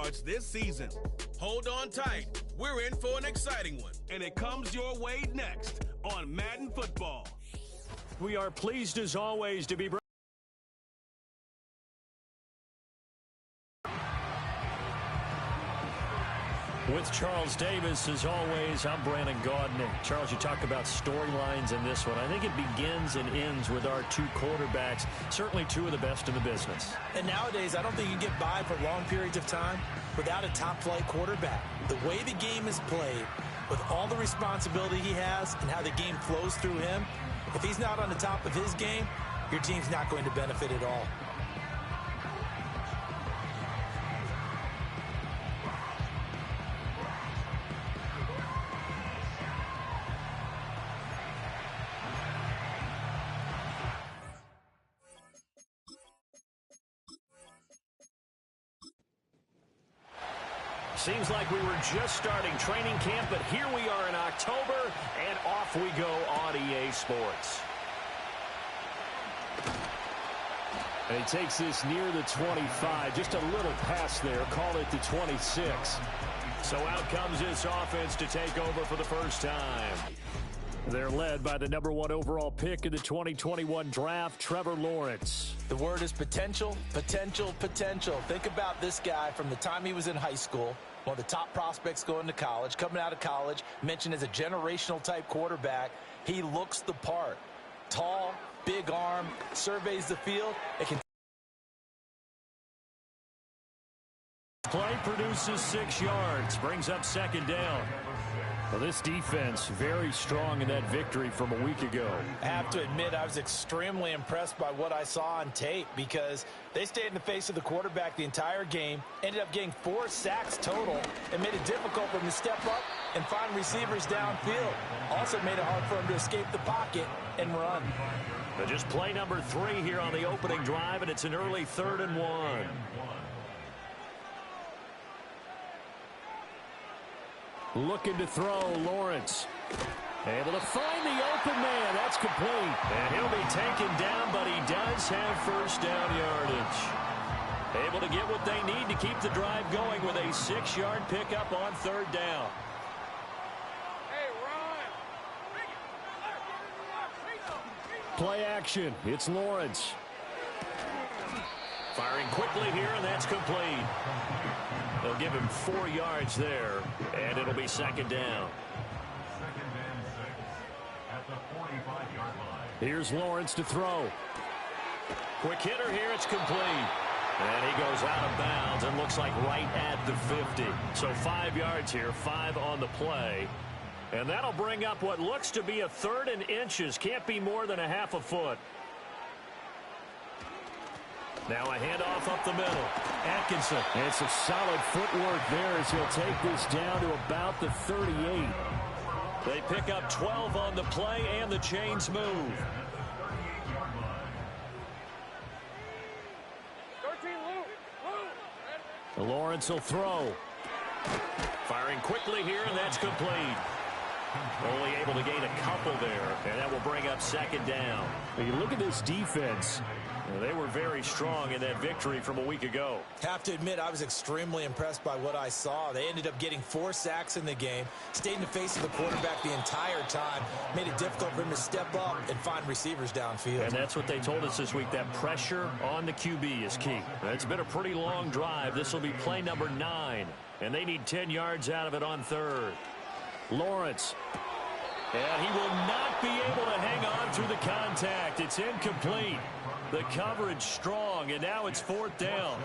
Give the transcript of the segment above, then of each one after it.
yards this season. Hold on tight. We're in for an exciting one. And it comes your way next on Madden Football. We are pleased as always to be with Charles Davis. As always, I'm Brandon Gaudin. Charles, you talk about storylines in this one. I think it begins and ends with our two quarterbacks, certainly two of the best in the business. And nowadays, I don't think you can get by for long periods of time without a top-flight quarterback. The way the game is played, with all the responsibility he has and how the game flows through him, if he's not on the top of his game, your team's not going to benefit at all. Seems like we were just starting training camp, but here we are in October, and off we go on EA Sports. And he takes this near the 25, just a little pass there, call it the 26. So out comes this offense to take over for the first time. They're led by the #1 overall pick in the 2021 draft, Trevor Lawrence. The word is potential, potential, potential. Think about this guy from the time he was in high school, one of the top prospects going to college, coming out of college, mentioned as a generational type quarterback. He looks the part. Tall, big arm, surveys the field. It can play produces 6 yards, brings up second down. Well, this defense very strong in that victory from a week ago. I have to admit, I was extremely impressed by what I saw on tape because they stayed in the face of the quarterback the entire game, ended up getting 4 sacks total, and made it difficult for him to step up and find receivers downfield. Also made it hard for him to escape the pocket and run. But just play number 3 here on the opening drive, and it's an early 3rd and 1. Looking to throw, Lawrence. Able to find the open man. That's complete. And he'll be taken down, but he does have first down yardage. Able to get what they need to keep the drive going with a 6-yard pickup on 3rd down. Play action. It's Lawrence. Firing quickly here, and that's complete. They'll give him 4 yards there, and it'll be second down. At the 45-yard line. Here's Lawrence to throw. Quick hitter here, it's complete. And he goes out of bounds and looks like right at the 50. So 5 yards here, 5 on the play. And that'll bring up what looks to be a 3rd and inches. Can't be more than a half a foot. Now a handoff up the middle. Atkinson. And some solid footwork there as he'll take this down to about the 38. They pick up 12 on the play, and the chains move. Lawrence will throw. Firing quickly here, and that's complete. Only able to gain a couple there, and that will bring up second down. When you look at this defense, they were very strong in that victory from a week ago. Have to admit, I was extremely impressed by what I saw. They ended up getting 4 sacks in the game, stayed in the face of the quarterback the entire time, made it difficult for him to step up and find receivers downfield. And that's what they told us this week, that pressure on the QB is key. It's been a pretty long drive. This will be play number 9, and they need 10 yards out of it on 3rd. Lawrence. And he will not be able to hang on through the contact. It's incomplete. The coverage strong, and now it's 4th down.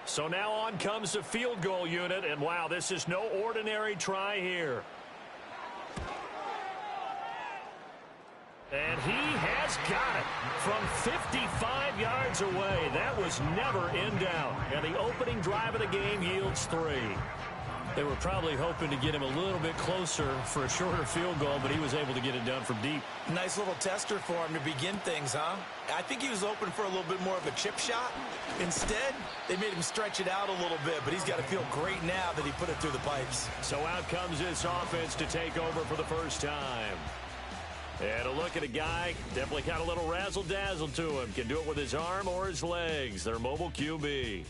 So now on comes the field goal unit, and wow, this is no ordinary try here. And he has got it from 55 yards away. That was never in doubt. And the opening drive of the game yields 3. They were probably hoping to get him a little bit closer for a shorter field goal, but he was able to get it done from deep. Nice little tester for him to begin things, huh? I think he was open for a little bit more of a chip shot. Instead, they made him stretch it out a little bit, but he's got to feel great now that he put it through the pipes. So out comes this offense to take over for the first time. And a look at a guy, definitely got a little razzle-dazzle to him. Can do it with his arm or his legs. Their mobile QB.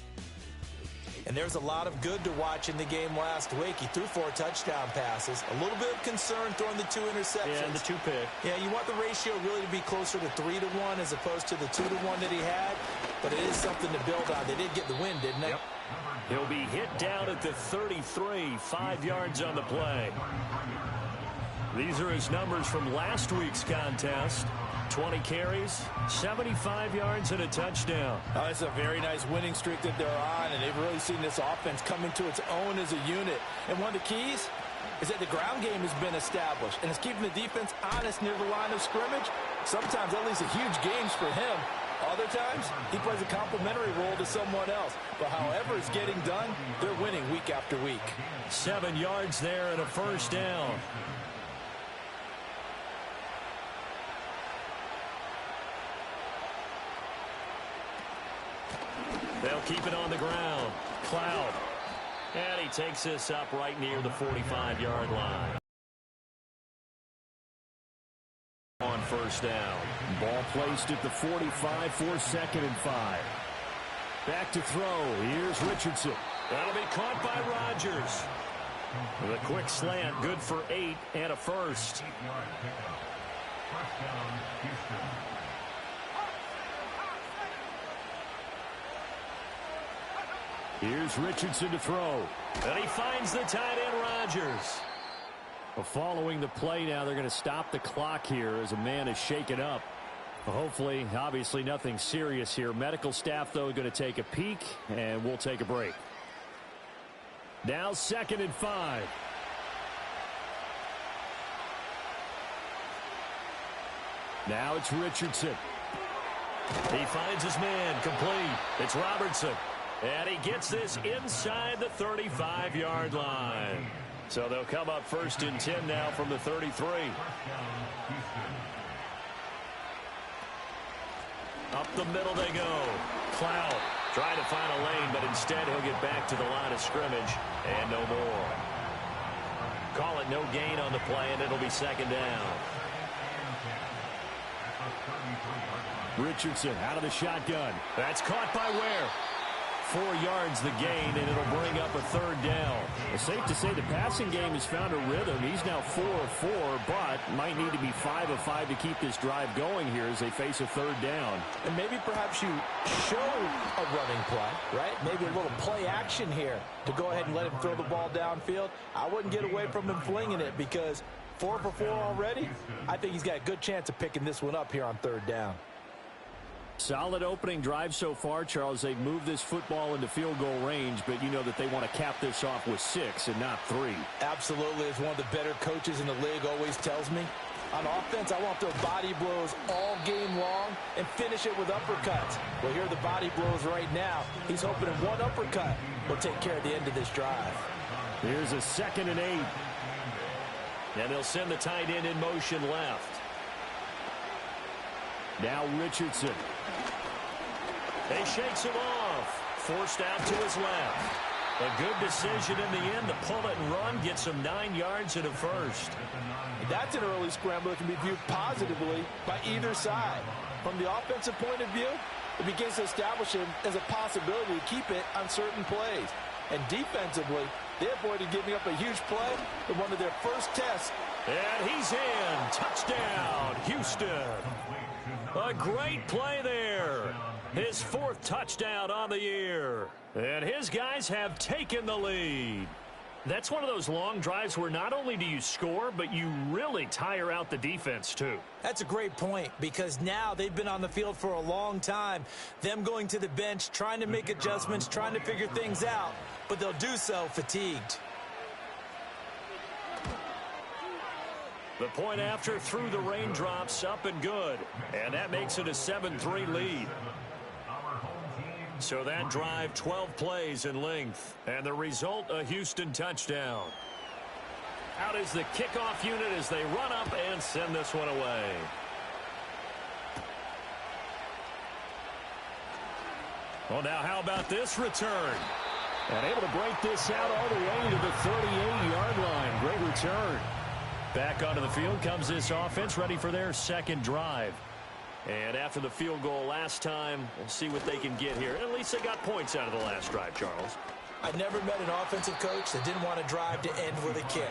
And there's a lot of good to watch in the game last week. He threw 4 touchdown passes. A little bit of concern throwing the 2 interceptions. Yeah, and the 2 pick. Yeah, you want the ratio really to be closer to 3-to-1 as opposed to the 2-to-1 that he had. But it is something to build on. They did get the win, didn't they? Yep. He'll be hit down at the 33, 5 yards on the play. These are his numbers from last week's contest. 20 carries, 75 yards, and a touchdown. Oh, it's a very nice winning streak that they're on, and they've really seen this offense come into its own as a unit. And one of the keys is that the ground game has been established, and it's keeping the defense honest near the line of scrimmage. Sometimes that leads to huge gains for him. Other times, he plays a complementary role to someone else. But however it's getting done, they're winning week after week. 7 yards there and a first down. They'll keep it on the ground. Cloud. And he takes this up right near the 45-yard line. On first down. Ball placed at the 45 for 2nd and 5. Back to throw. Here's Richardson. That'll be caught by Rodgers. The quick slant, good for 8 and a first. Here's Richardson to throw. And he finds the tight end, Rodgers. Well, following the play now, they're going to stop the clock here as a man is shaken up. Well, hopefully, obviously nothing serious here. Medical staff, though, going to take a peek, and we'll take a break. Now 2nd and 5. Now it's Richardson. He finds his man, complete. It's Robertson. And he gets this inside the 35-yard line. So they'll come up 1st and 10 now from the 33. Up the middle they go. Cloud trying to find a lane, but instead he'll get back to the line of scrimmage and no more. Call it no gain on the play, and it'll be 2nd down. Richardson out of the shotgun. That's caught by Ware. 4 yards the gain, and it'll bring up a 3rd down. It's safe to say the passing game has found a rhythm. He's now 4 of 4, but might need to be 5 of 5 to keep this drive going here as they face a 3rd down. And maybe perhaps you show a running play, right? Maybe a little play action here to go ahead and let him throw the ball downfield. I wouldn't get away from him flinging it because 4 for 4 already. I think he's got a good chance of picking this one up here on 3rd down. Solid opening drive so far, Charles. They've moved this football into field goal range, but you know that they want to cap this off with 6 and not 3. Absolutely. As one of the better coaches in the league always tells me, on offense, I want to throw body blows all game long and finish it with uppercuts. Well, here are the body blows right now. He's hoping in one uppercut will take care of the end of this drive. Here's a 2nd and 8. And they'll send the tight end in motion left. Now Richardson. He shakes him off. Forced out to his left. A good decision in the end to pull it and run. Gets him 9 yards and a first. That's an early scramble that can be viewed positively by either side. From the offensive point of view, it begins to establish him as a possibility to keep it on certain plays. And defensively, they avoided giving up a huge play in one of their first tests. And he's in. Touchdown, Houston. A great play there. His 4th touchdown on the year. And his guys have taken the lead. That's one of those long drives where not only do you score, but you really tire out the defense too. That's a great point because now they've been on the field for a long time. Them going to the bench, trying to make adjustments, trying to figure things out, but they'll do so fatigued. The point after through the raindrops, up and good. And that makes it a 7-3 lead. So that drive, 12 plays in length. And the result, a Houston touchdown. Out is the kickoff unit as they run up and send this one away. Well, now how about this return? And able to break this out all the way to the 38-yard line. Great return. Back onto the field comes this offense, ready for their 2nd drive. And after the field goal last time, we'll see what they can get here. At least they got points out of the last drive, Charles. I never met an offensive coach that didn't want to drive to end with a kick.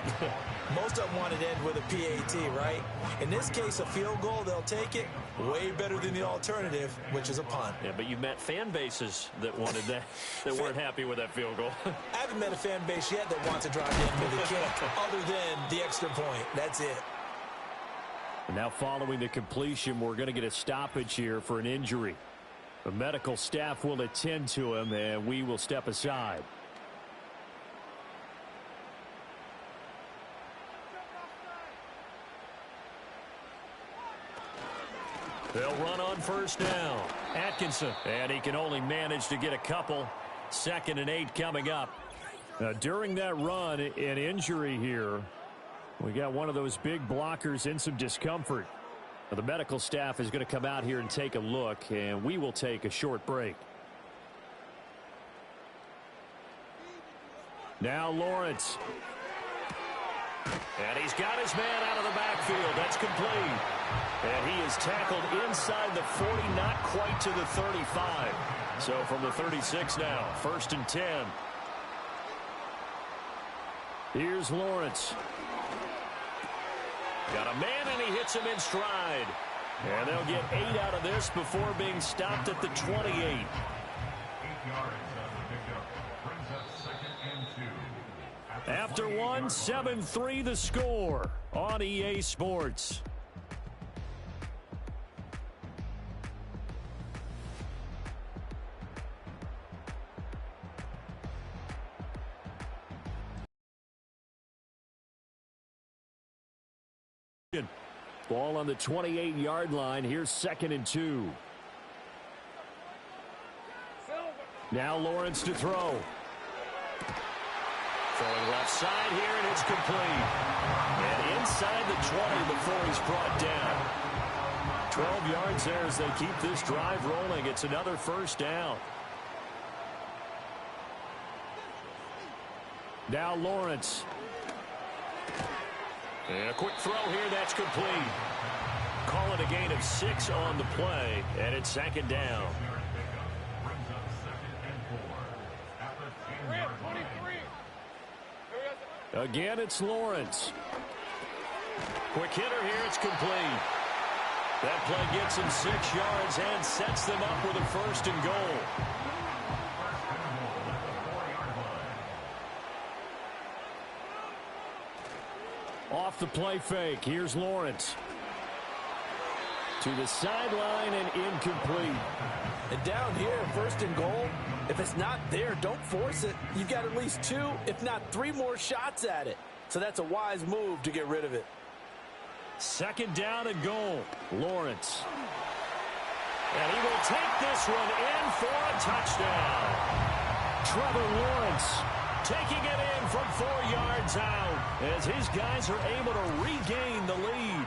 Most of them wanted to end with a PAT, right? In this case, a field goal, they'll take it. Way better than the alternative, which is a punt. Yeah, but you met fan bases that wanted that, that weren't happy with that field goal. I haven't met a fan base yet that wants to drive to end with a kick, other than the extra point. That's it. And now following the completion, we're going to get a stoppage here for an injury. The medical staff will attend to him, and we will step aside. They'll run on first down. Atkinson. And he can only manage to get a couple. 2nd and 8 coming up. During that run, an injury here. We got one of those big blockers in some discomfort. The medical staff is going to come out here and take a look, and we will take a short break. Now Lawrence. And he's got his man out of the backfield. That's complete. And he is tackled inside the 40, not quite to the 35. So from the 36 now, 1st and 10. Here's Lawrence. Got a man, and he hits him in stride. And they'll get 8 out of this before being stopped at the 28. 8 yards of the pickup. Brings up 2nd and 2. After 1, 7-3 the score on EA Sports. Ball on the 28-yard line. Here's 2nd and 2. Now Lawrence to throw. Throwing left side here, and it's complete. And inside the 20 before he's brought down. 12 yards there as they keep this drive rolling. It's another 1st down. Now Lawrence. And a quick throw here, that's complete. Call it a gain of 6 on the play, and it's 2nd down. Again, it's Lawrence. Quick hitter here, it's complete. That play gets him 6 yards and sets them up with a 1st and goal. Off the play fake, here's Lawrence. To the sideline and incomplete. And down here, 1st and goal, if it's not there, don't force it. You've got at least 2, if not 3 more shots at it. So that's a wise move to get rid of it. 2nd down and goal. Lawrence. And he will take this one in for a touchdown. Trevor Lawrence taking it in from 4 yards out as his guys are able to regain the lead.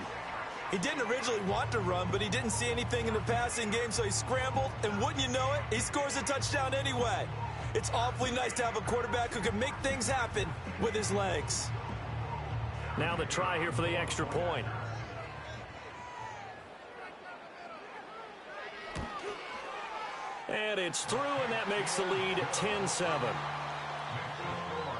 He didn't originally want to run, but he didn't see anything in the passing game, so he scrambled, and wouldn't you know it, he scores a touchdown anyway. It's awfully nice to have a quarterback who can make things happen with his legs. Now the try here for the extra point. And it's through, and that makes the lead 10-7.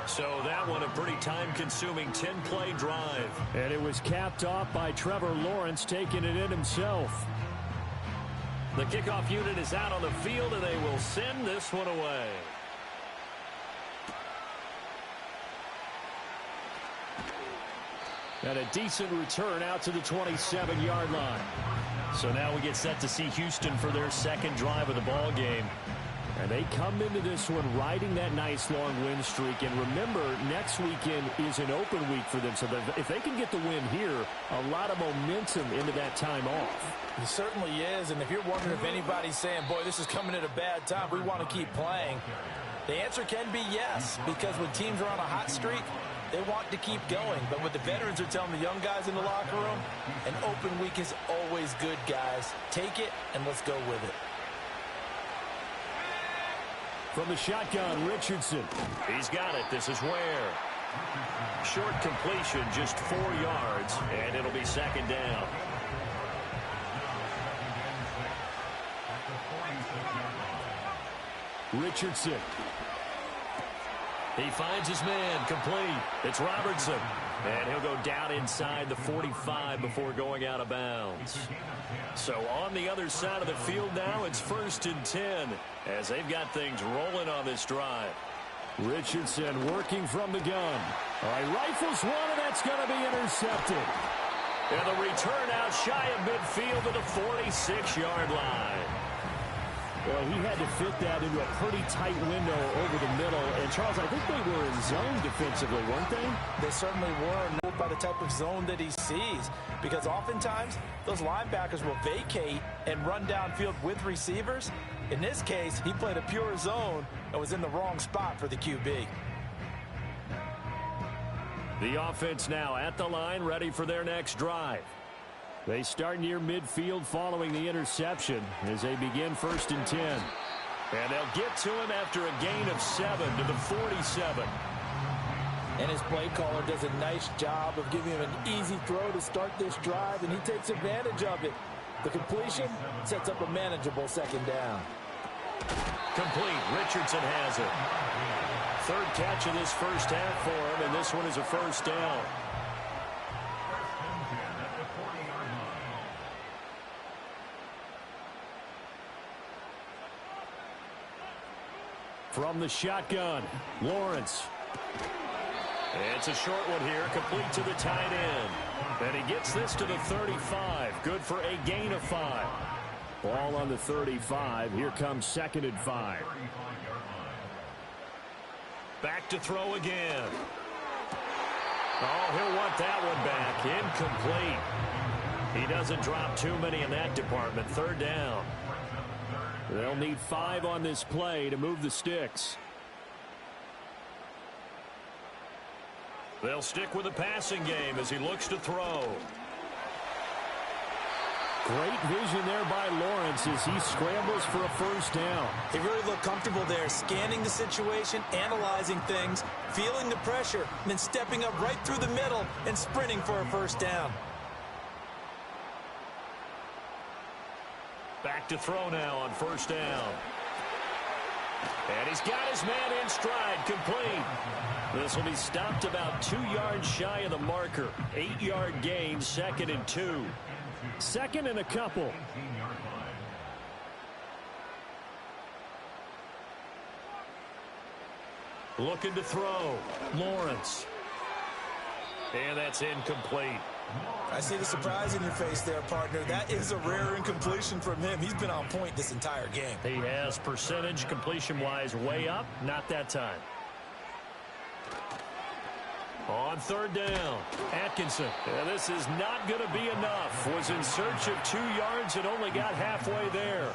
So that one a pretty time-consuming 10-play drive. And it was capped off by Trevor Lawrence taking it in himself. The kickoff unit is out on the field, and they will send this one away. And a decent return out to the 27-yard line. So now we get set to see Houston for their 2nd drive of the ball game. And they come into this one riding that nice long win streak. And remember, next weekend is an open week for them. So if they can get the win here, a lot of momentum into that time off. It certainly is. And if you're wondering if anybody's saying, boy, this is coming at a bad time, we want to keep playing, the answer can be yes. Because when teams are on a hot streak, they want to keep going. But what the veterans are telling the young guys in the locker room, an open week is always good, guys. Take it, and let's go with it. From the shotgun, Richardson. He's got it. This is Ware. Short completion, just 4 yards, and it'll be 2nd down. Richardson. He finds his man, complete. It's Robertson. And he'll go down inside the 45 before going out of bounds. So on the other side of the field now, it's 1st and 10 as they've got things rolling on this drive. Richardson working from the gun. All right, rifles one, and that's going to be intercepted. And the return out shy of midfield to the 46-yard line. Well, he had to fit that into a pretty tight window over the middle. And, Charles, I think they were in zone defensively, weren't they? They certainly were, known by the type of zone that he sees. Because oftentimes, those linebackers will vacate and run downfield with receivers. In this case, he played a pure zone and was in the wrong spot for the QB. The offense now at the line, ready for their next drive. They start near midfield following the interception as they begin 1st and 10. And they'll get to him after a gain of 7 to the 47. And his play caller does a nice job of giving him an easy throw to start this drive, and he takes advantage of it. The completion sets up a manageable 2nd down. Complete. Richardson has it. 3rd catch of this first half for him, and this one is a 1st down. From the shotgun, Lawrence. It's a short one here, complete to the tight end. And he gets this to the 35. Good for a gain of 5. Ball on the 35. Here comes 2nd and 5. Back to throw again. Oh, he'll want that one back. Incomplete. He doesn't drop too many in that department. 3rd down. They'll need 5 on this play to move the sticks. They'll stick with the passing game as he looks to throw. Great vision there by Lawrence as he scrambles for a 1st down. He really looked comfortable there, scanning the situation, analyzing things, feeling the pressure, and then stepping up right through the middle and sprinting for a 1st down. Back to throw now on 1st down. And he's got his man in stride, complete. This will be stopped about 2 yards shy of the marker. 8-yard gain, 2nd and 2. 2nd and a couple. Looking to throw. Lawrence. And that's incomplete. I see the surprise in your face there, partner. That is a rare incompletion from him. He's been on point this entire game. He has percentage completion-wise way up. Not that time. On 3rd down, Atkinson. And this is not going to be enough. Was in search of 2 yards and only got halfway there.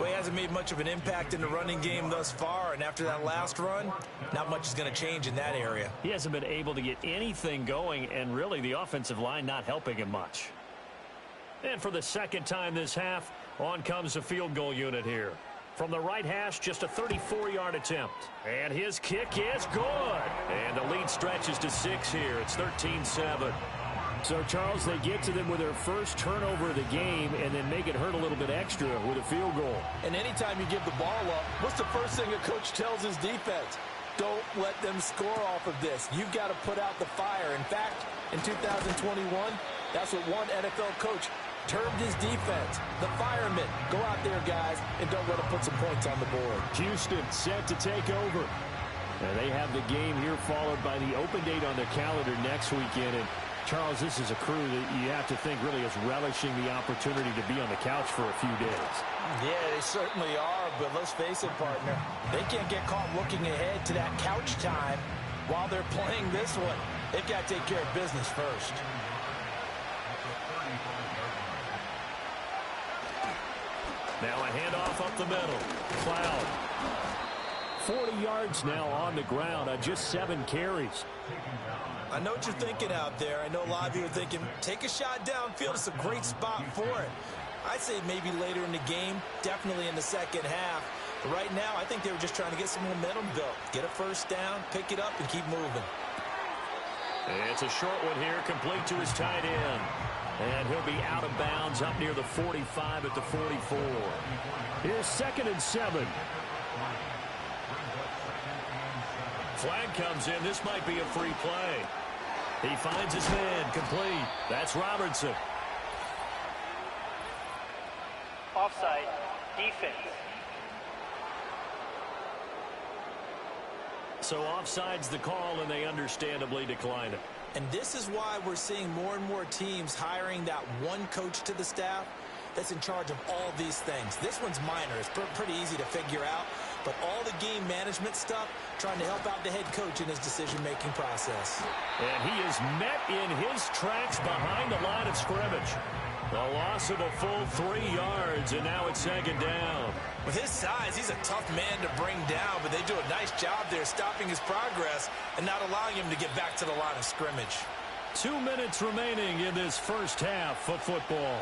Well, he hasn't made much of an impact in the running game thus far, and after that last run, not much is going to change in that area. He hasn't been able to get anything going, and really the offensive line not helping him much. And for the 2nd time this half, on comes the field goal unit here. From the right hash, just a 34-yard attempt. And his kick is good. And the lead stretches to 6 here. It's 13-7. So, Charles, they get to them with their first turnover of the game and then make it hurt a little bit extra with a field goal. And anytime you give the ball up, what's the first thing a coach tells his defense? Don't let them score off of this. You've got to put out the fire. In fact, in 2021, that's what one NFL coach termed his defense, the firemen. Go out there, guys, and don't let them put some points on the board. Houston set to take over. And they have the game here followed by the open date on their calendar next weekend. And Charles, this is a crew that you have to think really is relishing the opportunity to be on the couch for a few days. Yeah, they certainly are, but let's face it, partner. They can't get caught looking ahead to that couch time while they're playing this one. They've got to take care of business first. Now a handoff up the middle. Cloud. 40 yards now on the ground on just 7 carries. I know what you're thinking out there. I know a lot of you are thinking, take a shot downfield. It's a great spot for it. I'd say maybe later in the game, definitely in the 2nd half. But right now, I think they were just trying to get some momentum built. Get a 1st down, pick it up, and keep moving. It's a short one here, complete to his tight end. And he'll be out of bounds up near the 45 at the 44. Here's 2nd and 7. flag comes in. This might be a free play. He finds his man, complete. That's Robertson. Offside, defense. So offside's the call, and they understandably decline it. And this is why we're seeing more and more teams hiring that one coach to the staff that's in charge of all these things. This one's minor. It's pretty easy to figure out. But all the game management stuff, trying to help out the head coach in his decision-making process. And he is met in his tracks behind the line of scrimmage. A loss of a full 3 yards, and now it's second down. With his size, he's a tough man to bring down, but they do a nice job there stopping his progress and not allowing him to get back to the line of scrimmage. 2 minutes remaining in this first half of football.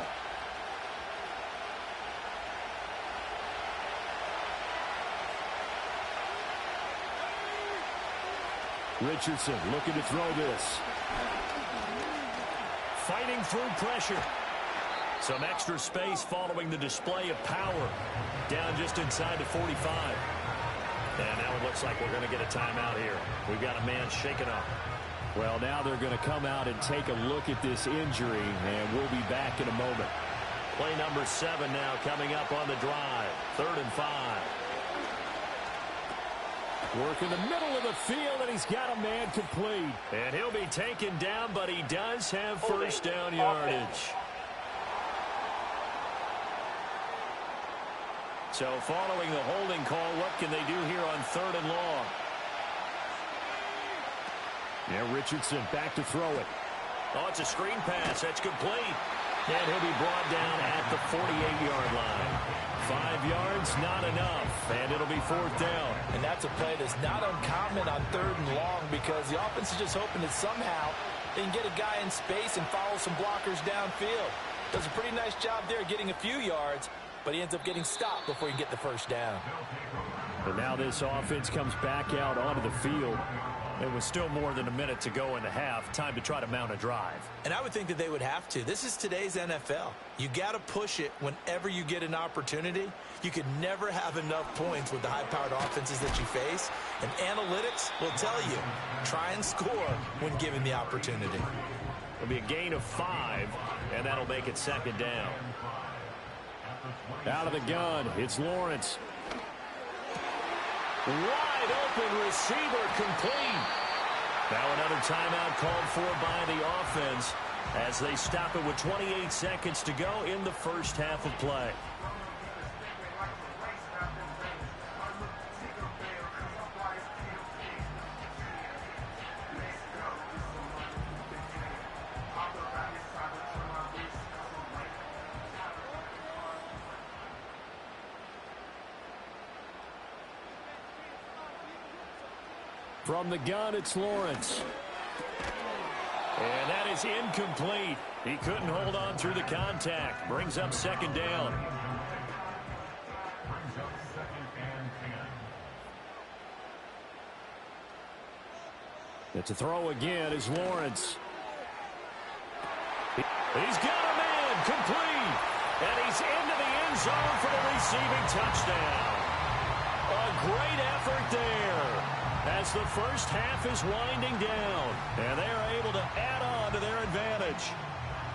Richardson looking to throw this. Fighting through pressure. Some extra space following the display of power. Down just inside the 45. And now it looks like we're going to get a timeout here. We've got a man shaken up. Well, now they're going to come out and take a look at this injury, and we'll be back in a moment. Play number 7 now coming up on the drive. 3rd and 5. Work in the middle of the field, and he's got a man complete. And he'll be taken down, but he does have first down yardage. So following the holding call, what can they do here on 3rd and long? Yeah, Richardson back to throw it. Oh, it's a screen pass. That's complete. And he'll be brought down at the 48-yard line. 5 yards, not enough. And it'll be 4th down. And that's a play that's not uncommon on 3rd and long because the offense is just hoping that somehow they can get a guy in space and follow some blockers downfield. Does a pretty nice job there getting a few yards, but he ends up getting stopped before he can get the first down. And now this offense comes back out onto the field. It was still more than a minute to go in the half. Time to try to mount a drive. And I would think that they would have to. This is today's NFL. You got to push it whenever you get an opportunity. You could never have enough points with the high-powered offenses that you face. And analytics will tell you, try and score when given the opportunity. It'll be a gain of 5, and that'll make it 2nd down. Out of the gun, it's Lawrence. Wide open receiver complete. Now another timeout called for by the offense as they stop it with 28 seconds to go in the first half of play. From the gun, it's Lawrence. And that is incomplete. He couldn't hold on through the contact. Brings up 2nd down. It's a throw again is Lawrence. He's got a man complete. And he's into the end zone for the receiving touchdown. A great effort there as the first half is winding down. And they are able to add on to their advantage.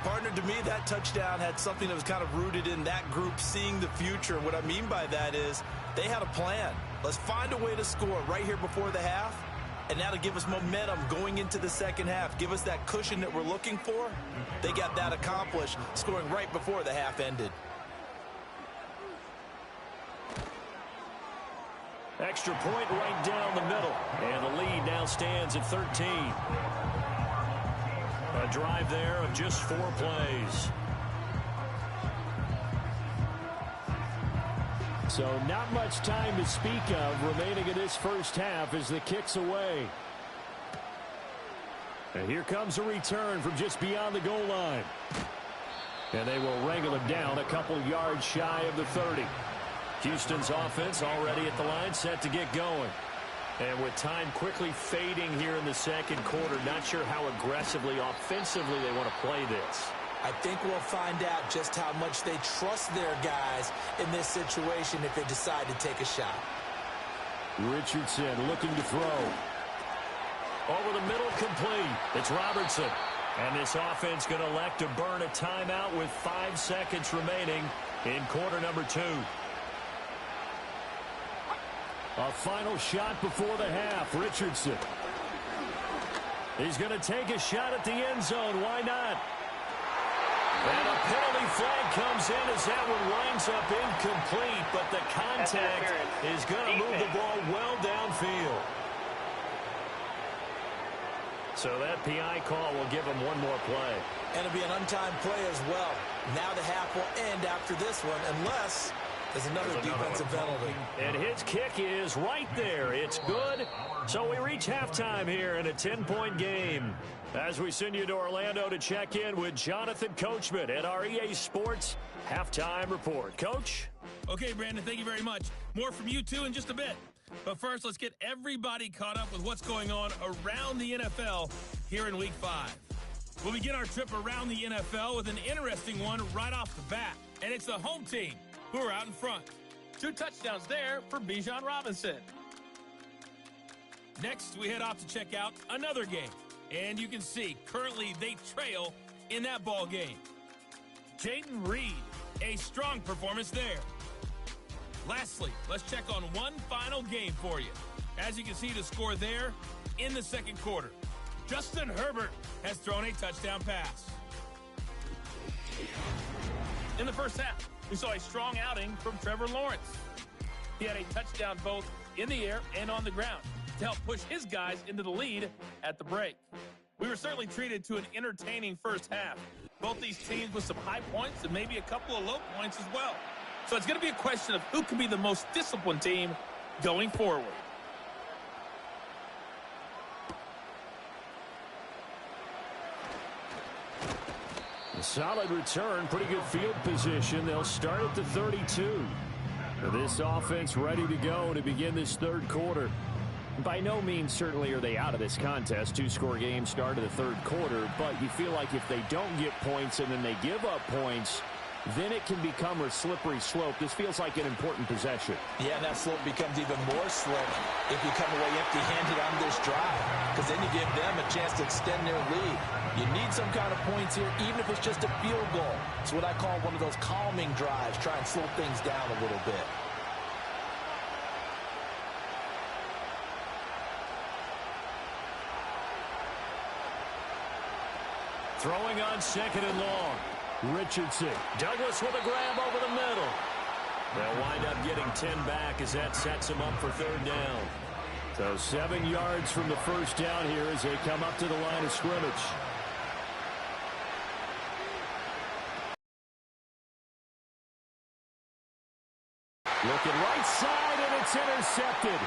Partner, to me, that touchdown had something that was kind of rooted in that group seeing the future. What I mean by that is they had a plan. Let's find a way to score right here before the half. And that'll give us momentum going into the second half. Give us that cushion that we're looking for. They got that accomplished, scoring right before the half ended. Extra point right down the middle. And the lead now stands at 13. A drive there of just 4 plays. So not much time to speak of remaining in this first half as the kick's away. And here comes a return from just beyond the goal line. And they will wrangle him down a couple yards shy of the 30. Houston's offense already at the line, set to get going. And with time quickly fading here in the second quarter, not sure how aggressively, offensively they want to play this. I think we'll find out just how much they trust their guys in this situation if they decide to take a shot. Richardson looking to throw. Over the middle, complete. It's Robertson. And this offense going to elect to burn a timeout with 5 seconds remaining in quarter number 2. A final shot before the half. Richardson. He's going to take a shot at the end zone. Why not? And a penalty flag comes in as that one winds up incomplete, but the contact is going to move the ball well downfield. So that PI call will give him one more play. And it'll be an untimed play as well. Now the half will end after this one, unless there's another defensive penalty. And his kick is right there. It's good. So we reach halftime here in a 10-point game. As we send you to Orlando to check in with Jonathan Coachman at our EA Sports Halftime Report. Coach? Okay, Brandon, thank you very much. More from you two in just a bit. But first, let's get everybody caught up with what's going on around the NFL here in Week 5. We'll begin our trip around the NFL with an interesting one right off the bat. And it's the home team who are out in front. 2 touchdowns there for Bijan Robinson. Next, we head off to check out another game. And you can see, currently they trail in that ball game. Jayden Reed, a strong performance there. Lastly, let's check on one final game for you. As you can see, the score there in the second quarter. Justin Herbert has thrown a touchdown pass. In the first half, we saw a strong outing from Trevor Lawrence. He had a touchdown both in the air and on the ground to help push his guys into the lead at the break. We were certainly treated to an entertaining first half. Both these teams with some high points and maybe a couple of low points as well. So it's going to be a question of who can be the most disciplined team going forward. A solid return, pretty good field position. They'll start at the 32. This offense ready to go to begin this third quarter. By no means certainly are they out of this contest. 2-score game start of the third quarter, but you feel like if they don't get points and then they give up points, then it can become a slippery slope. This feels like an important possession. Yeah, that slope becomes even more slick if you come away empty-handed on this drive, because then you give them a chance to extend their lead. You need some kind of points here, even if it's just a field goal. It's what I call one of those calming drives. Try and slow things down a little bit. Throwing on second and long. Richardson. Douglas with a grab over the middle. They'll wind up getting 10 back as that sets them up for third down. So 7 yards from the first down here as they come up to the line of scrimmage. Looking right side, and it's intercepted.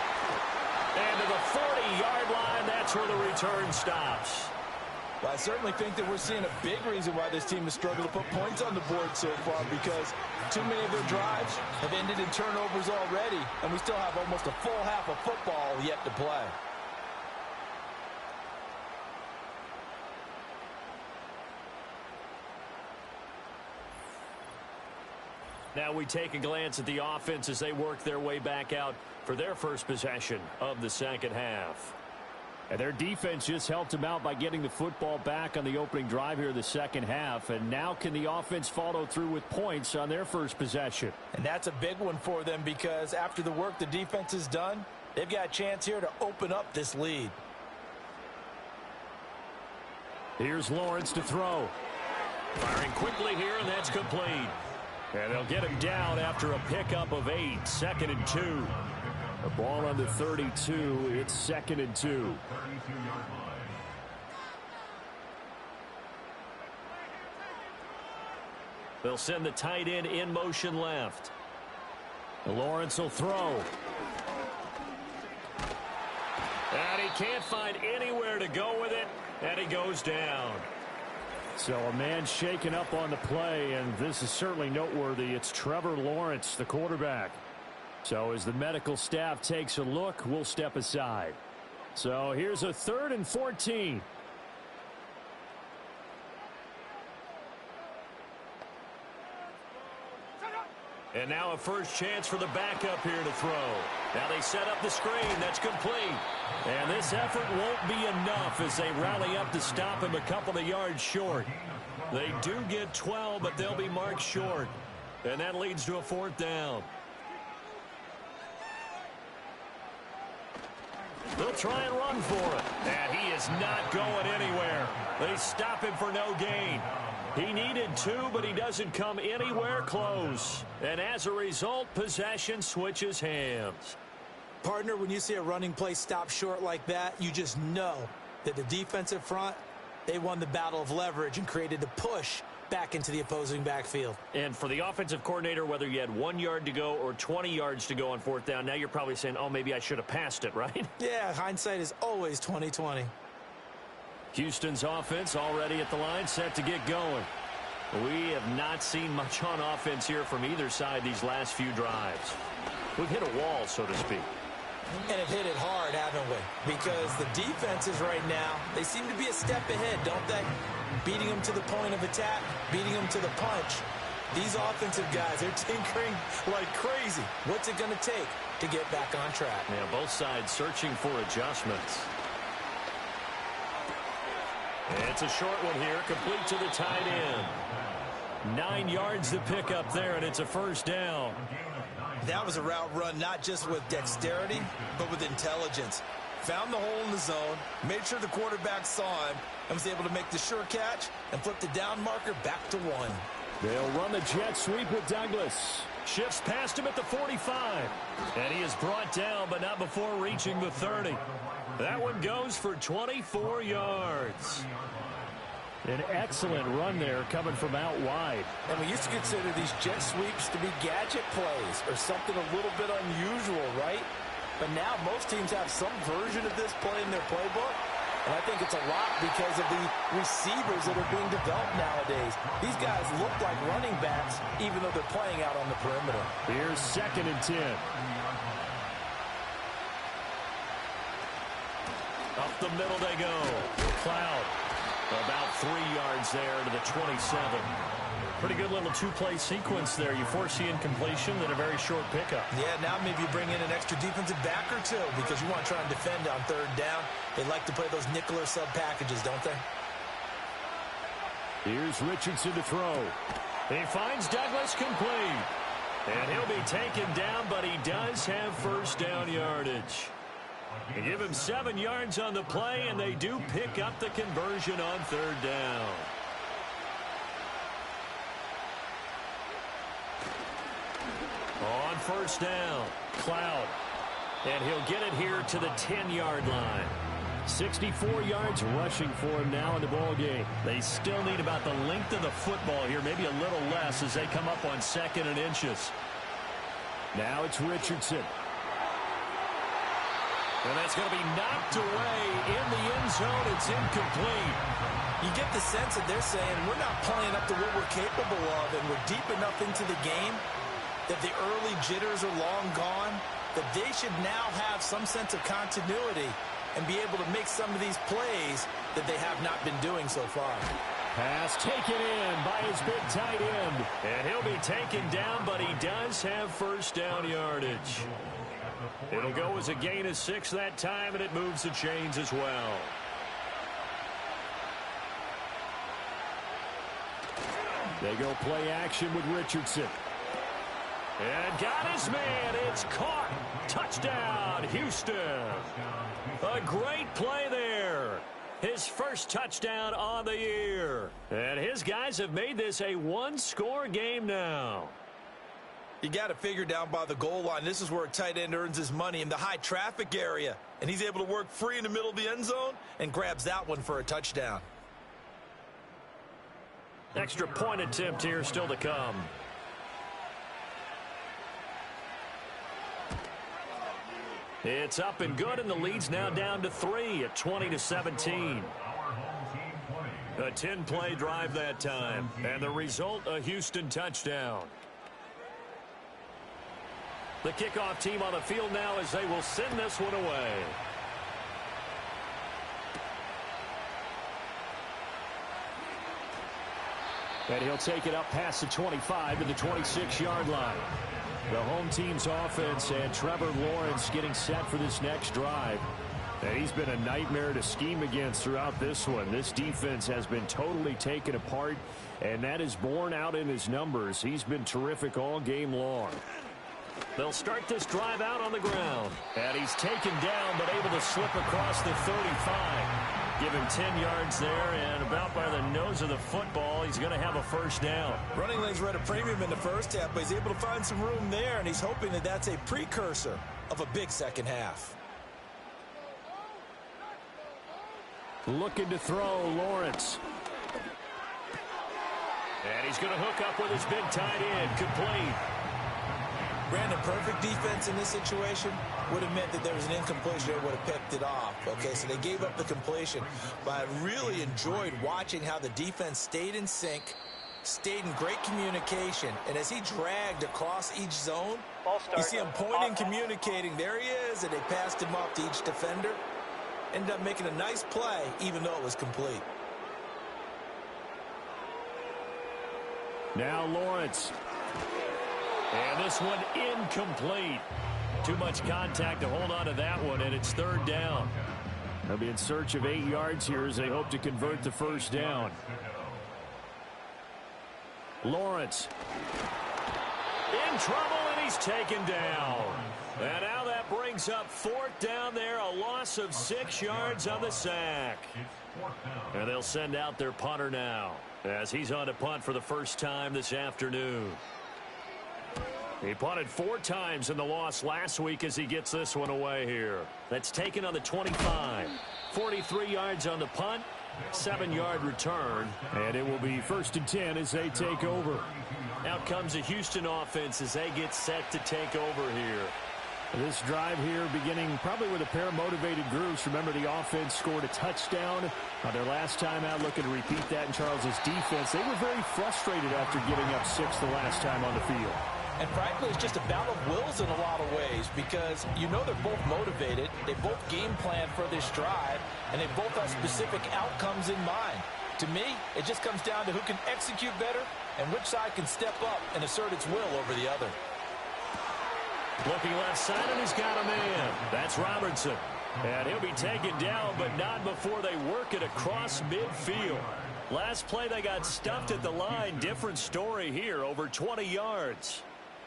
And to the 40-yard line, that's where the return stops. Well, I certainly think that we're seeing a big reason why this team has struggled to put points on the board so far, because too many of their drives have ended in turnovers already, and we still have almost a full half of football yet to play. Now we take a glance at the offense as they work their way back out for their first possession of the second half. And their defense just helped them out by getting the football back on the opening drive here in the second half. And now can the offense follow through with points on their first possession? And that's a big one for them, because after the work the defense has done, they've got a chance here to open up this lead. Here's Lawrence to throw. Firing quickly here, and that's complete. And they'll get him down after a pickup of 8. 2nd and 2. The ball on the 32. It's 2nd and 2. They'll send the tight end in motion left. Lawrence will throw. And he can't find anywhere to go with it, and he goes down. So a man shaken up on the play, and this is certainly noteworthy. It's Trevor Lawrence, the quarterback. So as the medical staff takes a look, we'll step aside. So here's a 3rd and 14. And now a first chance for the backup here to throw. Now they set up the screen. That's complete. And this effort won't be enough as they rally up to stop him a couple of yards short. They do get 12, but they'll be marked short. And that leads to a 4th down. They'll try and run for it. And he is not going anywhere. They stop him for no gain. He needed 2, but he doesn't come anywhere close. And as a result, possession switches hands. Partner, when you see a running play stop short like that, you just know that the defensive front, they won the battle of leverage and created the push back into the opposing backfield. And for the offensive coordinator, whether you had 1 yard to go or 20 yards to go on 4th down, now you're probably saying, oh, maybe I should have passed it, right? Yeah, hindsight is always 20/20. Houston's offense already at the line, set to get going. We have not seen much on offense here from either side these last few drives. We've hit a wall, so to speak. And have hit it hard, haven't we? Because the defenses right now, they seem to be a step ahead, don't they? Beating them to the point of attack, beating them to the punch. These offensive guys, they're tinkering like crazy. What's it going to take to get back on track? Yeah, both sides searching for adjustments. It's a short one here, complete to the tight end. 9 yards to pick up there, and it's a 1st down. That was a route run not just with dexterity, but with intelligence. Found the hole in the zone, made sure the quarterback saw him, and was able to make the sure catch and flip the down marker back to 1. They'll run the jet sweep with Douglas. Shifts past him at the 45. And he is brought down, but not before reaching the 30. That one goes for 24 yards. An excellent run there coming from out wide. And we used to consider these jet sweeps to be gadget plays or something a little bit unusual, right? But now most teams have some version of this play in their playbook. And I think it's a lot because of the receivers that are being developed nowadays. These guys look like running backs even though they're playing out on the perimeter. Here's 2nd and 10. Up the middle they go. Cloud. About 3 yards there to the 27. Pretty good little 2-play sequence there. You force the incompletion, then a very short pickup. Yeah, now maybe you bring in an extra defensive back or two because you want to try and defend on 3rd down. They like to play those nickel or sub packages, don't they? Here's Richardson to throw. He finds Douglas complete. And he'll be taken down, but he does have 1st down yardage. They give him 7 yards on the play, and they do pick up the conversion on 3rd down. On 1st down, Cloud. And he'll get it here to the 10-yard line. 64 yards rushing for him now in the ball game. They still need about the length of the football here, maybe a little less as they come up on 2nd and inches. Now it's Richardson. And that's going to be knocked away in the end zone. It's incomplete. You get the sense that they're saying we're not playing up to what we're capable of, and we're deep enough into the game that the early jitters are long gone, that they should now have some sense of continuity and be able to make some of these plays that they have not been doing so far. Pass taken in by his big tight end. And he'll be taken down, but he does have 1st down yardage. It'll go as a gain of 6 that time, and it moves the chains as well. They go play action with Richardson. And got his man. It's caught. Touchdown, Houston. A great play there. His 1st touchdown on the year. And his guys have made this a 1-score game now. You got to figure down by the goal line. This is where a tight end earns his money, in the high traffic area. And he's able to work free in the middle of the end zone and grabs that one for a touchdown. Extra point attempt here still to come. It's up and good, and the lead's now down to 3 at 20-17. A 10-play drive that time. And the result, a Houston touchdown. The kickoff team on the field now as they will send this one away. And he'll take it up past the 25 to the 26-yard line. The home team's offense and Trevor Lawrence getting set for this next drive. And he's been a nightmare to scheme against throughout this one. This defense has been totally taken apart, and that is borne out in his numbers. He's been terrific all game long. They'll start this drive out on the ground. And he's taken down, but able to slip across the 35. Give him 10 yards there, and about by the nose of the football, he's going to have a first down. Running lanes were at a premium in the first half, but he's able to find some room there, and he's hoping that that's a precursor of a big second half. Looking to throw, Lawrence. And he's going to hook up with his big tight end, complete. Brandon, perfect defense in this situation would have meant that there was an incompletion that would have picked it off. Okay, so they gave up the completion. But I really enjoyed watching how the defense stayed in sync, stayed in great communication, and as he dragged across each zone, you see him pointing, communicating. There he is, and they passed him off to each defender. Ended up making a nice play, even though it was complete. Now Lawrence. And this one incomplete. Too much contact to hold on to that one, and it's third down. They'll be in search of 8 yards here as they hope to convert the first down. Lawrence. In trouble, and he's taken down. And now that brings up fourth down there, a loss of 6 yards on the sack. And they'll send out their punter now as he's on to punt for the first time this afternoon. He punted 4 times in the loss last week as he gets this one away here. That's taken on the 25. 43 yards on the punt, 7-yard return. And it will be 1st and 10 as they take over. Out comes the Houston offense as they get set to take over here. This drive here beginning probably with a pair of motivated groups. Remember, the offense scored a touchdown on their last time out, looking to repeat that in Charles's defense. They were very frustrated after giving up 6 the last time on the field. And frankly, it's just a battle of wills in a lot of ways because you know they're both motivated, they both game plan for this drive, and they both have specific outcomes in mind. To me, it just comes down to who can execute better and which side can step up and assert its will over the other. Looking left side, and he's got a man. That's Robertson. And he'll be taken down, but not before they work it across midfield. Last play, they got stuffed at the line. Different story here, over 20 yards.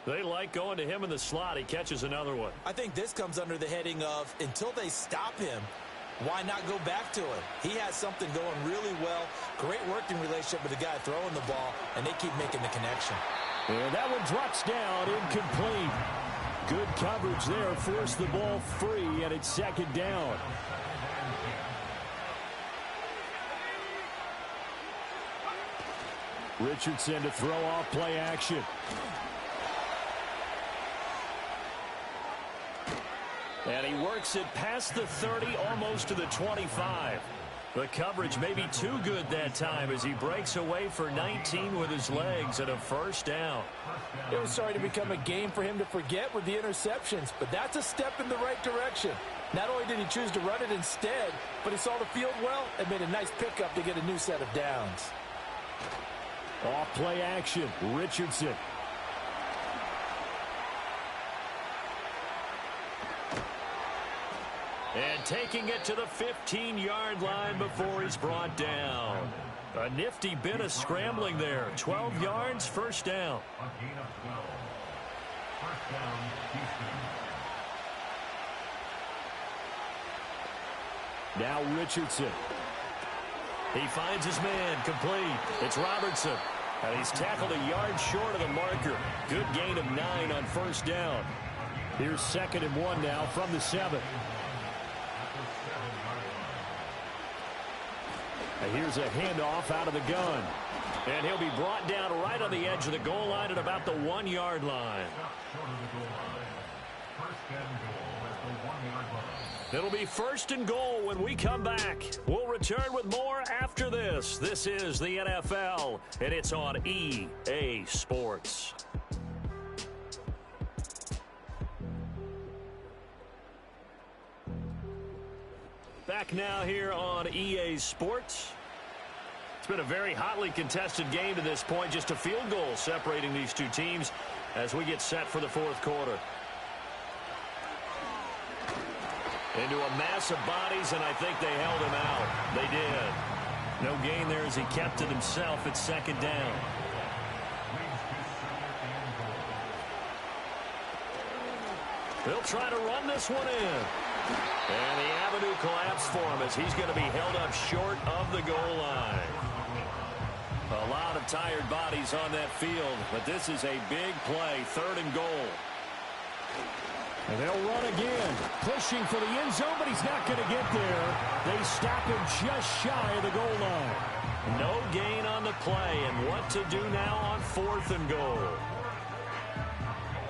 They like going to him in the slot. He catches another one. I think this comes under the heading of until they stop him, why not go back to him? He has something going really well. Great working relationship with the guy throwing the ball, and they keep making the connection. And that one drops down, incomplete. Good coverage there, forced the ball free, and it's 2nd down. Richardson to throw off play action. And he works it past the 30, almost to the 25. The coverage may be too good that time as he breaks away for 19 with his legs and a first down. It was starting to become a game for him to forget with the interceptions, but that's a step in the right direction. Not only did he choose to run it instead, but he saw the field well and made a nice pickup to get a new set of downs. Off play action, Richardson. And taking it to the 15-yard line before he's brought down. A nifty bit of scrambling there. 12 yards, first down. A gain of 12. First down, Houston. Now Richardson. He finds his man, complete. It's Robertson. And he's tackled a yard short of the marker. Good gain of 9 on first down. Here's 2nd and 1 now from the 7. And here's a handoff out of the gun. And he'll be brought down right on the edge of the goal line at about the 1-yard line. It'll be 1st and goal when we come back. We'll return with more after this. This is the NFL, and it's on EA Sports. Back now here on EA Sports. It's been a very hotly contested game to this point. Just a field goal separating these two teams as we get set for the fourth quarter. Into a mass of bodies, and I think they held him out. They did. No gain there as he kept it himself at second down. They'll try to run this one in. And the avenue collapsed for him as he's going to be held up short of the goal line. A lot of tired bodies on that field, but this is a big play, 3rd and goal. And they'll run again, pushing for the end zone, but he's not going to get there. They stop him just shy of the goal line. No gain on the play, and what to do now on 4th and goal.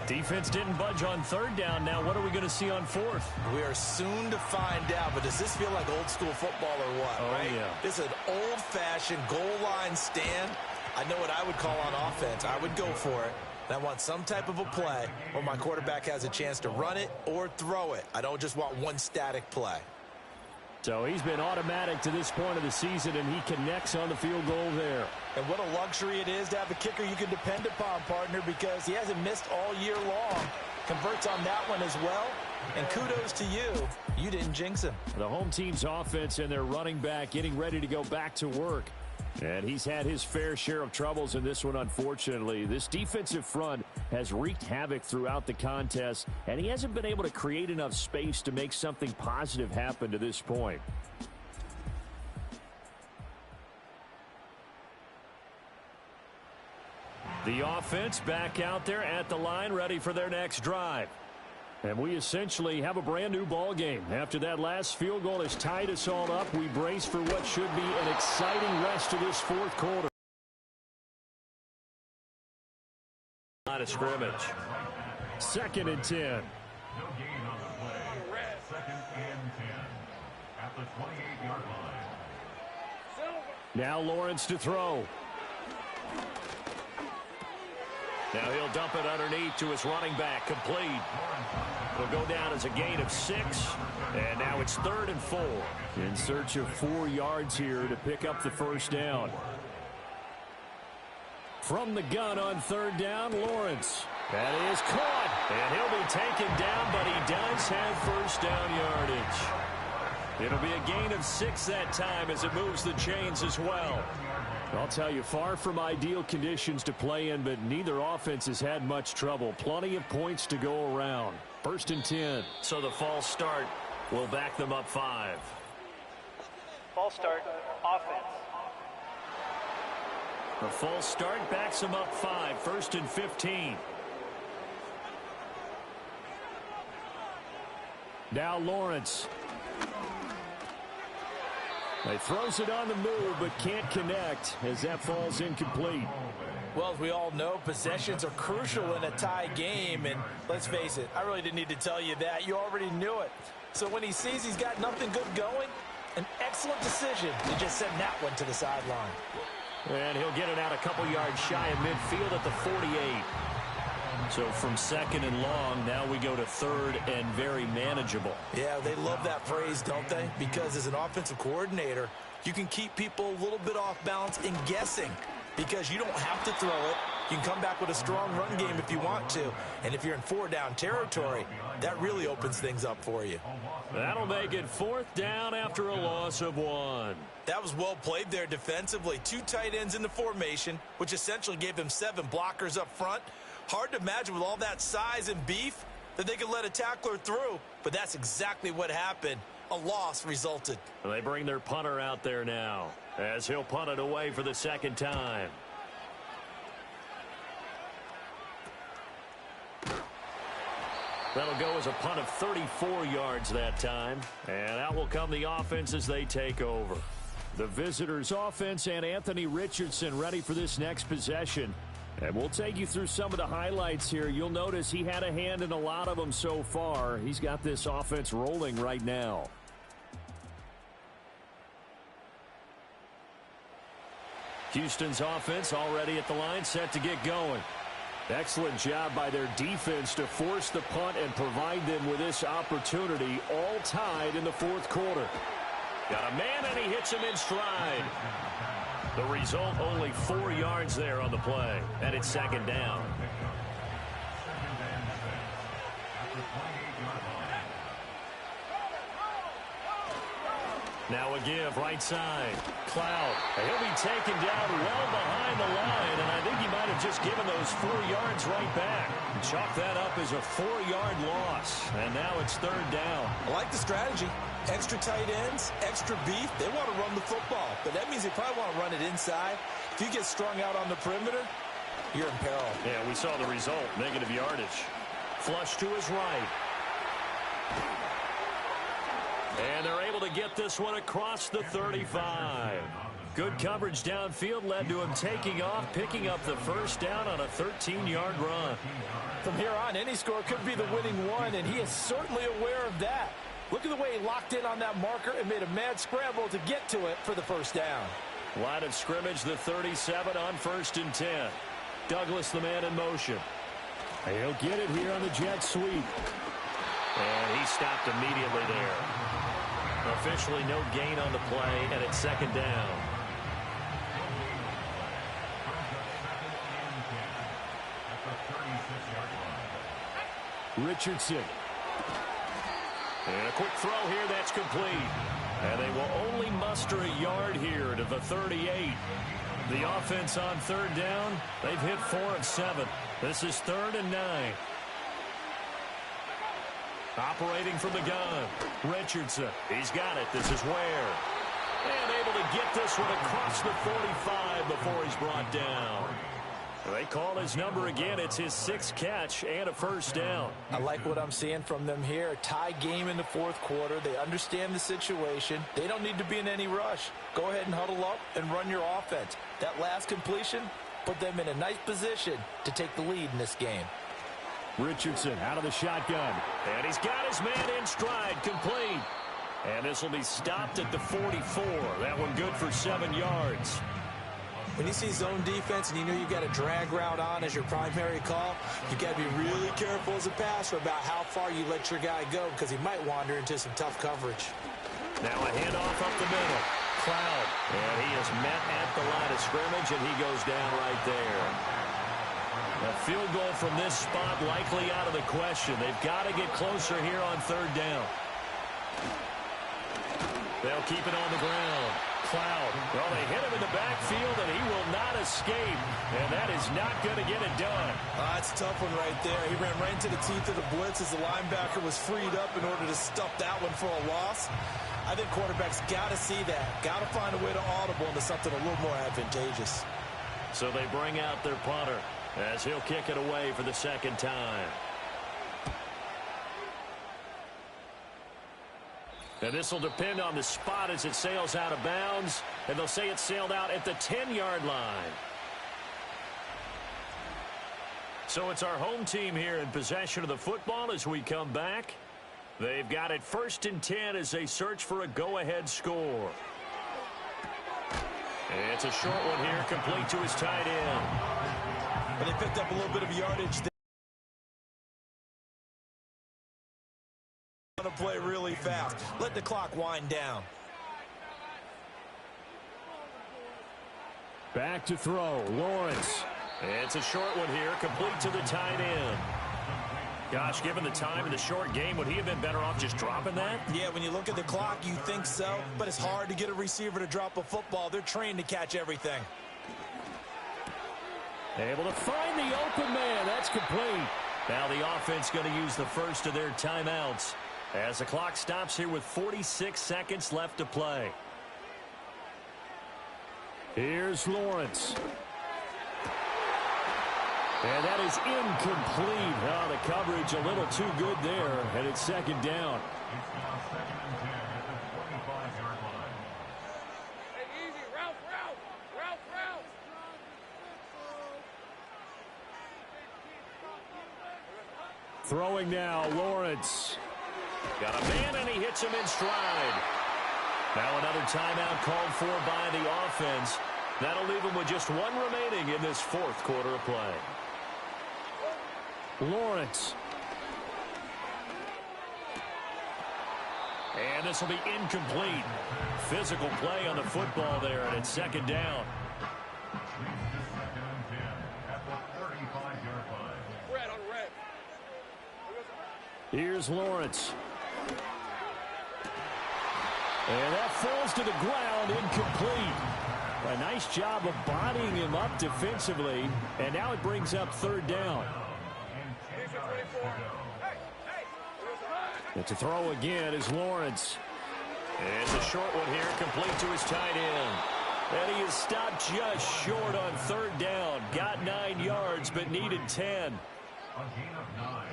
Defense didn't budge on 3rd down. Now what are we going to see on 4th? We are soon to find out, but does this feel like old school football or what? Oh, right? Yeah. This is an old-fashioned goal line stand. I know what I would call on offense. I would go for it. And I want some type of a play where my quarterback has a chance to run it or throw it. I don't just want one static play. So he's been automatic to this point of the season, and he connects on the field goal there. And what a luxury it is to have a kicker you can depend upon, partner, because he hasn't missed all year long. Converts on that one as well. And kudos to you. You didn't jinx him. The home team's offense and their running back getting ready to go back to work. And he's had his fair share of troubles in this one, unfortunately. This defensive front has wreaked havoc throughout the contest, and he hasn't been able to create enough space to make something positive happen to this point. The offense back out there at the line, ready for their next drive. And we essentially have a brand new ball game. After that last field goal has tied us all up, we brace for what should be an exciting rest of this fourth quarter. Line of scrimmage. 2nd and 10. No gain on the play. 2nd and 10 at the 28-yard line. Now Lawrence to throw. Now he'll dump it underneath to his running back, complete. It'll go down as a gain of 6, and now it's 3rd and 4. In search of 4 yards here to pick up the first down. From the gun on 3rd down, Lawrence. That is caught, and he'll be taken down, but he does have first down yardage. It'll be a gain of 6 that time as it moves the chains as well. I'll tell you, far from ideal conditions to play in, but neither offense has had much trouble. Plenty of points to go around. 1st and 10. So the false start will back them up 5. False start, offense. The false start backs them up 5. 1st and 15. Now Lawrence. He throws it on the move, but can't connect as that falls incomplete. Well, as we all know, possessions are crucial in a tie game. And let's face it, I really didn't need to tell you that. You already knew it. So when he sees he's got nothing good going, an excellent decision to just send that one to the sideline. And he'll get it out a couple yards shy of midfield at the 48. So from 2nd and long, now we go to 3rd and very manageable. Yeah, they love that phrase, don't they? Because as an offensive coordinator, you can keep people a little bit off balance and guessing because you don't have to throw it. You can come back with a strong run game if you want to. And if you're in 4-down territory, that really opens things up for you. That'll make it 4th down after a loss of 1. That was well played there defensively. 2 tight ends in the formation, which essentially gave them 7 blockers up front. Hard to imagine with all that size and beef that they could let a tackler through, but that's exactly what happened. A loss resulted. They bring their punter out there now as he'll punt it away for the 2nd time. That'll go as a punt of 34 yards that time, and out will come the offense as they take over. The visitors' offense and Anthony Richardson ready for this next possession. And we'll take you through some of the highlights here. You'll notice he had a hand in a lot of them so far. He's got this offense rolling right now. Houston's offense already at the line, set to get going. Excellent job by their defense to force the punt and provide them with this opportunity, all tied in the 4th quarter. Got a man, and he hits him in stride. The result, only 4 yards there on the play, and it's second down. Now a give, right side. Cloud. He'll be taken down well behind the line, and I think he might have just given those 4 yards right back. Chalk that up as a 4-yard loss, and now it's third down. I like the strategy. Extra tight ends, extra beef. They want to run the football, but that means they probably want to run it inside. If you get strung out on the perimeter, you're in peril. Yeah, we saw the result, negative yardage. Flush to his right. And they're able to get this one across the 35. Good coverage downfield led to him taking off, picking up the first down on a 13-yard run. From here on, any score could be the winning one, and he is certainly aware of that. Look at the way he locked in on that marker and made a mad scramble to get to it for the first down. Line of scrimmage, the 37 on 1st and 10. Douglas, the man in motion. He'll get it here on the jet sweep. And he stopped immediately there. Officially no gain on the play, and it's second down. Richardson. And a quick throw here, that's complete. And they will only muster a yard here to the 38. The offense on third down, they've hit 4 of 7. This is 3rd and 9. Operating from the gun, Richardson. He's got it. This is Ware. And able to get this one across the 45 before he's brought down. They call his number again. It's his 6th catch and a first down. I like what I'm seeing from them here. Tie game in the 4th quarter. They understand the situation. They don't need to be in any rush. Go ahead and huddle up and run your offense. That last completion put them in a nice position to take the lead in this game. Richardson out of the shotgun. And he's got his man in stride, complete. And this will be stopped at the 44. That one good for 7 yards. When you see zone defense and you know you've got a drag route on as your primary call, you've got to be really careful as a passer about how far you let your guy go because he might wander into some tough coverage. Now a handoff up the middle. Cloud. And he is met at the line of scrimmage, and he goes down right there. A field goal from this spot likely out of the question. They've got to get closer here on third down. They'll keep it on the ground. Cloud. Well, they hit him in the backfield, and he will not escape. And that is not going to get it done. That's a tough one right there. He ran right into the teeth of the blitz as the linebacker was freed up in order to stuff that one for a loss. I think quarterbacks got to see that. Got to find a way to audible into something a little more advantageous. So they bring out their punter as he'll kick it away for the 2nd time. And this will depend on the spot as it sails out of bounds. And they'll say it sailed out at the 10-yard line. So it's our home team here in possession of the football as we come back. They've got it 1st and 10 as they search for a go-ahead score. It's a short one here, complete to his tight end. And they picked up a little bit of yardage there. To play really fast. Let the clock wind down. Back to throw. Lawrence. It's a short one here, complete to the tight end. Gosh, given the time in the short game, would he have been better off just dropping that? Yeah, when you look at the clock, you think so. But it's hard to get a receiver to drop a football. They're trained to catch everything. Able to find the open man. That's complete. Now the offense going to use the first of their timeouts as the clock stops here with 46 seconds left to play. Here's Lawrence. And that is incomplete. Oh, the coverage a little too good there, and it's 2nd down. It's now 2nd and 10 at the 25-yard line. Hey, easy. Route. Throwing now, Lawrence. Got a man, and he hits him in stride. Now another timeout called for by the offense. That'll leave him with just one remaining in this 4th quarter of play. Lawrence. And this will be incomplete. Physical play on the football there, and it's second down. Red on red. Here's Lawrence. And that falls to the ground, incomplete. A nice job of bodying him up defensively, and now it brings up third down. And to throw again is Lawrence. And the short one here, complete to his tight end. And he is stopped just short on third down. Got 9 yards, but needed 10. A gain of 9.